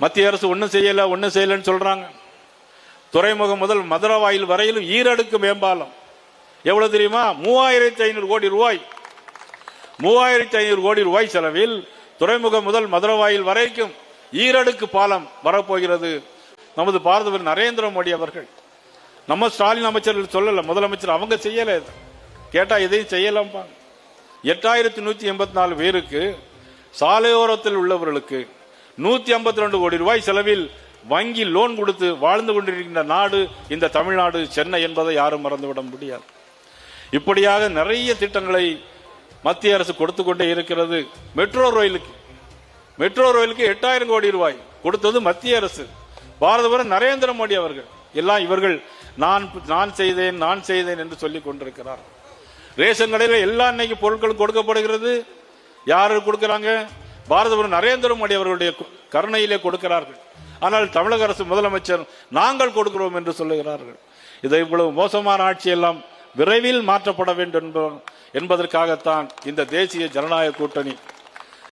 மத்திய அரசு ஒன்றும் செய்யலன்னு சொல்றாங்க. துறைமுகம் முதல் மதுரவாயில் வரையிலும் ஈரடுக்கு மேம்பாலம் எவ்வளவு தெரியுமா? 3500 கோடி ரூபாய். 3500 கோடி ரூபாய் செலவில் துறைமுகம் முதல் மதுரவாயில் வரைக்கும் ஈரடுக்கு பாலம் வரப்போகிறது. நமது பாரத நரேந்திர மோடி அவர்கள், நம்ம ஸ்டாலின் அமைச்சர்கள் சொல்லல, முதலமைச்சர் அவங்க செய்யல. கேட்டா இதையும் செய்யலாம். 8184 பேருக்கு சாலையோரத்தில் உள்ளவர்களுக்கு 152 கோடி ரூபாய் செலவில் வங்கி லோன் கொடுத்து வாழ்ந்து கொண்டிருக்கின்ற நாடு இந்த தமிழ்நாடு, சென்னை என்பதை யாரும் மறந்துவிட முடியாது. இப்படியாக நிறைய திட்டங்களை மத்திய அரசு கொடுத்து கொண்டே இருக்கிறது. மெட்ரோ ரயிலுக்கு 8000 கோடி ரூபாய் கொடுத்தது மத்திய அரசு, பாரத நரேந்திர மோடி அவர்கள். எல்லாம் இவர்கள் நான் செய்தேன் என்று சொல்லிக் கொண்டிருக்கிறார். ரேஷன் கடையில் எல்லா இன்னைக்கு பொருட்களும் கொடுக்கப்படுகிறது. யாரு கொடுக்கிறாங்க? பாரத நரேந்திர மோடி அவர்களுடைய கருணையிலே கொடுக்கிறார்கள். ஆனால் தமிழக அரசு முதலமைச்சர் நாங்கள் கொடுக்கிறோம் என்று சொல்லுகிறார்கள். இதை இவ்வளவு மோசமான ஆட்சி எல்லாம் விரைவில் மாற்றப்பட வேண்டும் என்பதற்காகத்தான் இந்த தேசிய ஜனநாயக கூட்டணி